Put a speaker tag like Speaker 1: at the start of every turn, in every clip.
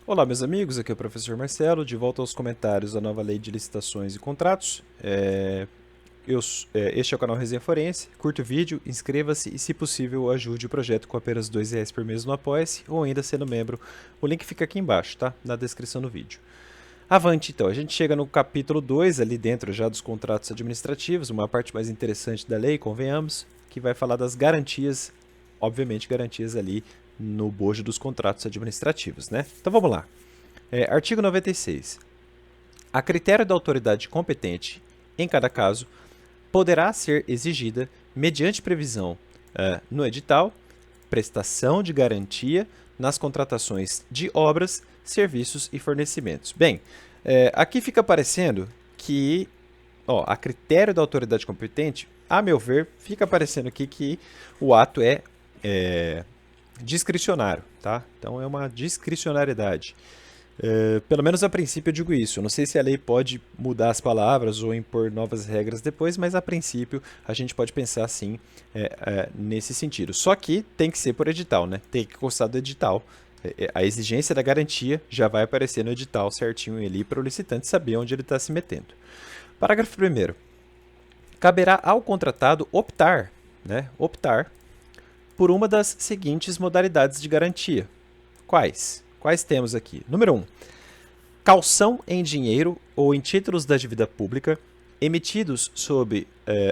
Speaker 1: Olá, meus amigos, aqui é o professor Marcelo, de volta aos comentários da nova lei de licitações e contratos. Este é o canal Resenha Forense. Curta o vídeo, inscreva-se e, se possível, ajude o projeto com apenas R$ 2 por mês no Apoia-se ou ainda sendo membro. O link fica aqui embaixo, tá? Na descrição do vídeo. Avante, então. A gente chega no capítulo 2, ali dentro já dos contratos administrativos, uma parte mais interessante da lei, convenhamos, que vai falar das garantias, obviamente garantias ali no bojo dos contratos administrativos, né? Então vamos lá. Artigo 96. A critério da autoridade competente, em cada caso, poderá ser exigida, mediante previsão no edital, prestação de garantia nas contratações de obras, serviços e fornecimentos. Bem, aqui fica parecendo que, a critério da autoridade competente, a meu ver, fica parecendo aqui que o ato é discricionário, tá? Então é uma discricionariedade. Pelo menos a princípio eu digo isso. Eu não sei se a lei pode mudar as palavras ou impor novas regras depois, mas a princípio a gente pode pensar assim nesse sentido. Só que tem que ser por edital, né? Tem que constar do edital. A exigência da garantia já vai aparecer no edital certinho ali para o licitante saber onde ele está se metendo. Parágrafo 1º. Caberá ao contratado optar por uma das seguintes modalidades de garantia. Quais? Quais temos aqui? Número 1. Calção em dinheiro ou em títulos da dívida pública emitidos sob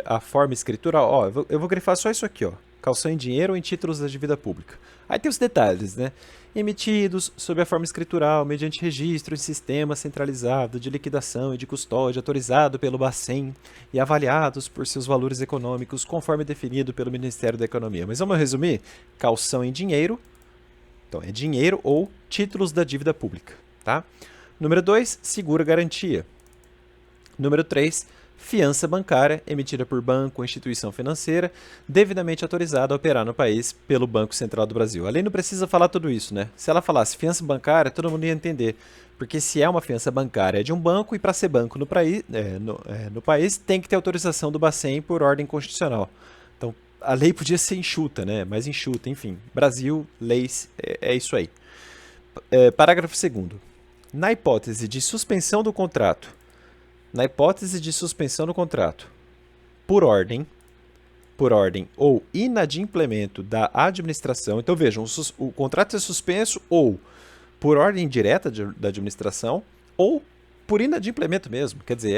Speaker 1: a forma escritural. Eu vou grifar só isso aqui, calção em dinheiro ou em títulos da dívida pública. Aí tem os detalhes, né? Emitidos sob a forma escritural, mediante registro em sistema centralizado de liquidação e de custódia, autorizado pelo Bacen e avaliados por seus valores econômicos, conforme definido pelo Ministério da Economia. Mas vamos resumir? Calção em dinheiro, então é dinheiro ou títulos da dívida pública, tá? Número 2, seguro-garantia. Número 3, fiança bancária emitida por banco ou instituição financeira devidamente autorizada a operar no país pelo Banco Central do Brasil. A lei não precisa falar tudo isso, né? Se ela falasse fiança bancária, todo mundo ia entender. Porque se é uma fiança bancária de um banco, e para ser banco no país tem que ter autorização do Bacen por ordem constitucional. Então, a lei podia ser enxuta, né? Mais enxuta, enfim. Brasil, leis, é isso aí. Parágrafo 2º. Na hipótese de suspensão do contrato, por ordem ou inadimplemento da administração, então vejam, o contrato é suspenso ou por ordem direta da administração ou por inadimplemento mesmo, quer dizer,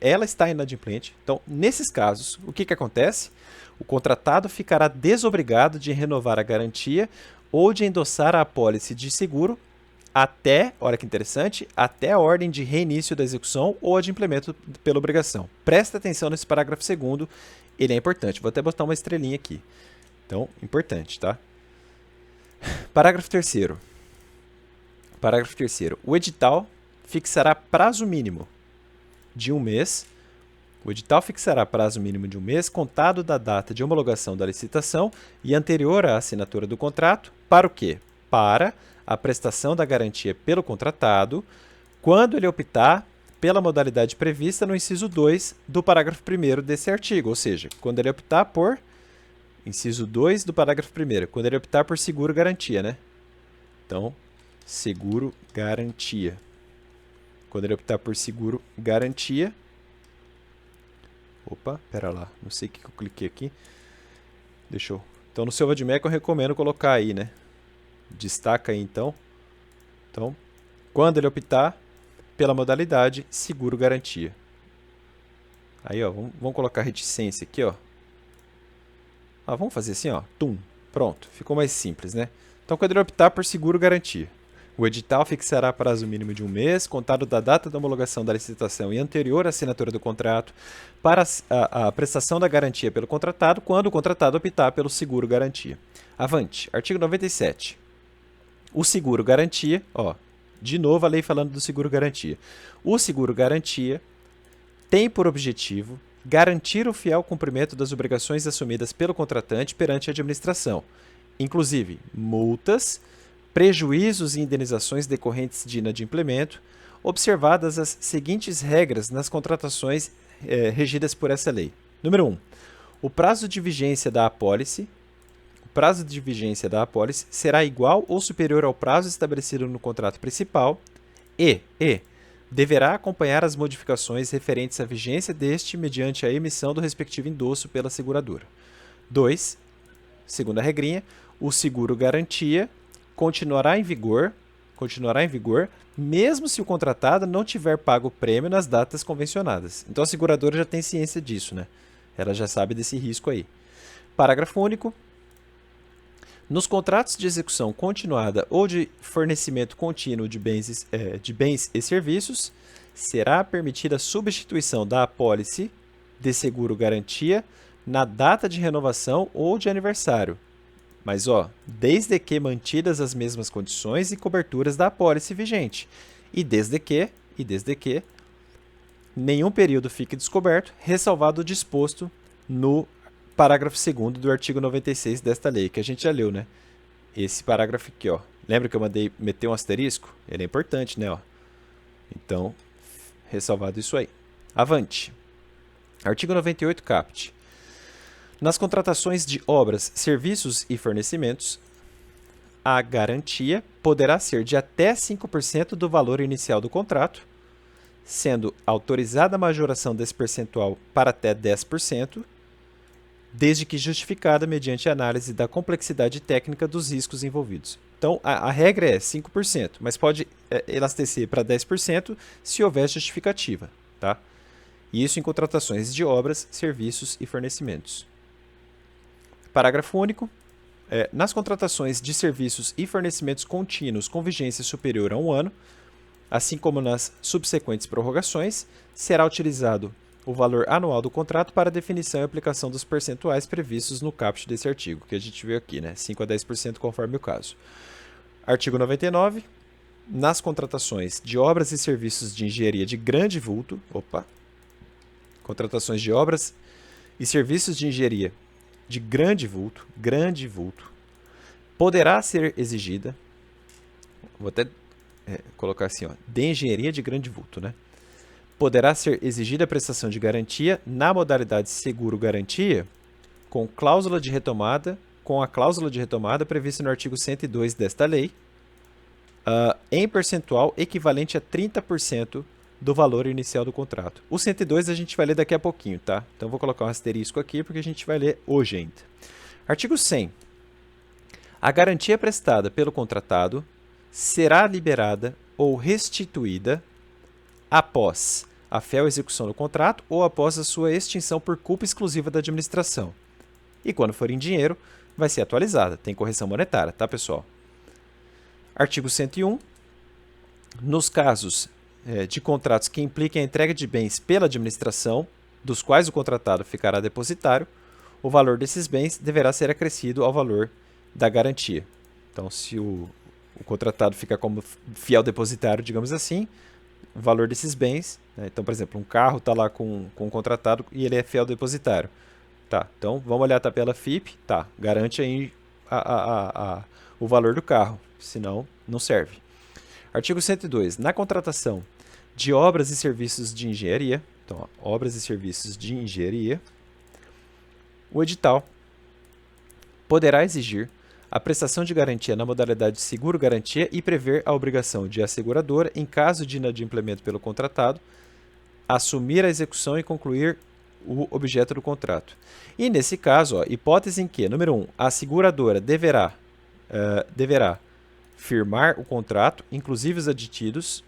Speaker 1: ela está inadimplente. Então, nesses casos, o que acontece? O contratado ficará desobrigado de renovar a garantia ou de endossar a apólice de seguro até, olha que interessante, até a ordem de reinício da execução ou adimplemento pela obrigação. Presta atenção nesse parágrafo 2º, ele é importante. Vou até botar uma estrelinha aqui. Então, importante, tá? Parágrafo 3º. O edital fixará prazo mínimo de um mês. O edital fixará prazo mínimo de um mês, contado da data de homologação da licitação e anterior à assinatura do contrato, para o quê? Para a prestação da garantia pelo contratado, quando ele optar pela modalidade prevista no inciso 2 do parágrafo 1º desse artigo, ou seja, quando ele optar por, inciso 2 do parágrafo 1º, quando ele optar por seguro-garantia, né? Então, seguro-garantia. Quando ele optar por seguro-garantia, opa, pera lá, não sei o que eu cliquei aqui. Então, no seu Vadmec eu recomendo colocar aí, né? Destaca aí, então. Então, quando ele optar pela modalidade seguro-garantia. Aí, vamos colocar reticência aqui, vamos fazer assim, tum, pronto, ficou mais simples, né? Então, quando ele optar por seguro-garantia, o edital fixará prazo mínimo de um mês, contado da data da homologação da licitação e anterior à assinatura do contrato, para a prestação da garantia pelo contratado, quando o contratado optar pelo seguro-garantia. Avante. Artigo 97. O seguro-garantia, de novo a lei falando do seguro-garantia. O seguro-garantia tem por objetivo garantir o fiel cumprimento das obrigações assumidas pelo contratante perante a administração, inclusive multas, prejuízos e indenizações decorrentes de inadimplemento, observadas as seguintes regras nas contratações regidas por essa lei. Número 1. O prazo de vigência da apólice. prazo de vigência da apólice será igual ou superior ao prazo estabelecido no contrato principal e deverá acompanhar as modificações referentes à vigência deste mediante a emissão do respectivo endosso pela seguradora. 2. Segunda regrinha, o seguro garantia continuará em vigor, mesmo se o contratado não tiver pago o prêmio nas datas convencionadas. Então a seguradora já tem ciência disso, né? Ela já sabe desse risco aí. Parágrafo único. Nos contratos de execução continuada ou de fornecimento contínuo de bens e serviços, será permitida a substituição da apólice de seguro-garantia na data de renovação ou de aniversário. Mas, desde que mantidas as mesmas condições e coberturas da apólice vigente. E desde que nenhum período fique descoberto, ressalvado o disposto no parágrafo 2º do artigo 96 desta lei, que a gente já leu, né? Esse parágrafo aqui, Lembra que eu mandei meter um asterisco? Ele é importante, né? Então, ressalvado isso aí. Avante. Artigo 98, caput. Nas contratações de obras, serviços e fornecimentos, a garantia poderá ser de até 5% do valor inicial do contrato, sendo autorizada a majoração desse percentual para até 10%, desde que justificada mediante análise da complexidade técnica dos riscos envolvidos. Então, a regra é 5%, mas pode elastecer para 10% se houver justificativa, tá? Isso em contratações de obras, serviços e fornecimentos. Parágrafo único. Nas contratações de serviços e fornecimentos contínuos com vigência superior a 1 ano, assim como nas subsequentes prorrogações, será utilizado o valor anual do contrato para definição e aplicação dos percentuais previstos no caput desse artigo, que a gente viu aqui, né? 5 a 10% conforme o caso. Artigo 99. Nas contratações de obras e serviços de engenharia de grande vulto, contratações de obras e serviços de engenharia de grande vulto, poderá ser exigida, vou até colocar assim, de engenharia de grande vulto, né? Poderá ser exigida a prestação de garantia na modalidade seguro-garantia com a cláusula de retomada prevista no artigo 102 desta lei, em percentual equivalente a 30% do valor inicial do contrato. O 102 a gente vai ler daqui a pouquinho, tá? Então vou colocar um asterisco aqui porque a gente vai ler hoje ainda. Artigo 100. A garantia prestada pelo contratado será liberada ou restituída após a fiel execução do contrato ou após a sua extinção por culpa exclusiva da administração. E quando for em dinheiro, vai ser atualizada. Tem correção monetária, tá, pessoal? Artigo 101. Nos casos de contratos que impliquem a entrega de bens pela administração, dos quais o contratado ficará depositário, o valor desses bens deverá ser acrescido ao valor da garantia. Então, se o contratado ficar como fiel depositário, digamos assim, o valor desses bens, né? Então, por exemplo, um carro está lá com o contratado e ele é fiel depositário. Tá, então vamos olhar a tabela FIP, tá, garante aí o valor do carro, senão não serve. Artigo 102. Na contratação de obras e serviços de engenharia, então, obras e serviços de engenharia, o edital poderá exigir a prestação de garantia na modalidade de seguro-garantia e prever a obrigação de a seguradora, em caso de inadimplemento pelo contratado, assumir a execução e concluir o objeto do contrato. E nesse caso, hipótese em que, número 1, a seguradora deverá firmar o contrato, inclusive os aditivos,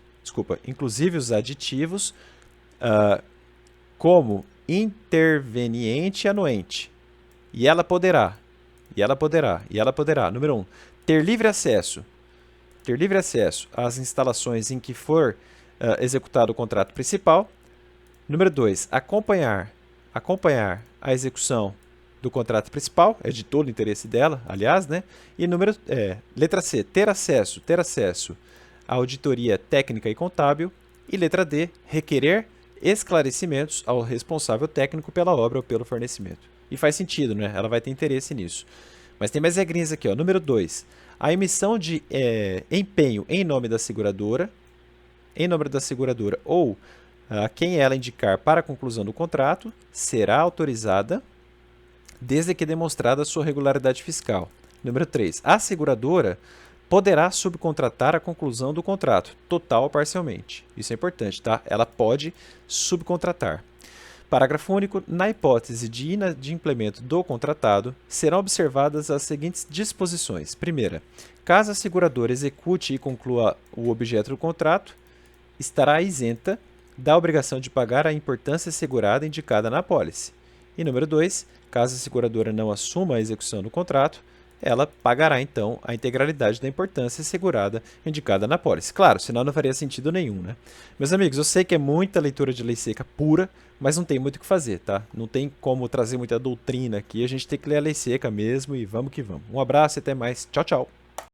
Speaker 1: como interveniente anuente. E ela poderá, número 1, ter livre acesso às instalações em que for executado o contrato principal. Número 2, acompanhar a execução do contrato principal, é de todo o interesse dela, aliás, né? E letra C, ter acesso à auditoria técnica e contábil. E letra D, requerer esclarecimentos ao responsável técnico pela obra ou pelo fornecimento. E faz sentido, né? Ela vai ter interesse nisso. Mas tem mais regrinhas aqui, ó. Número 2, a emissão de empenho em nome da seguradora ou a quem ela indicar para a conclusão do contrato será autorizada desde que demonstrada a sua regularidade fiscal. Número 3. A seguradora poderá subcontratar a conclusão do contrato, total ou parcialmente. Isso é importante, tá? Ela pode subcontratar. Parágrafo único. Na hipótese de inadimplemento do contratado, serão observadas as seguintes disposições. Primeira, caso a seguradora execute e conclua o objeto do contrato, estará isenta da obrigação de pagar a importância segurada indicada na apólice. E número 2, caso a seguradora não assuma a execução do contrato, ela pagará, então, a integralidade da importância segurada indicada na apólice. Claro, senão não faria sentido nenhum, né? Meus amigos, eu sei que é muita leitura de lei seca pura, mas não tem muito o que fazer, tá? Não tem como trazer muita doutrina aqui, a gente tem que ler a lei seca mesmo e vamos que vamos. Um abraço e até mais. Tchau, tchau!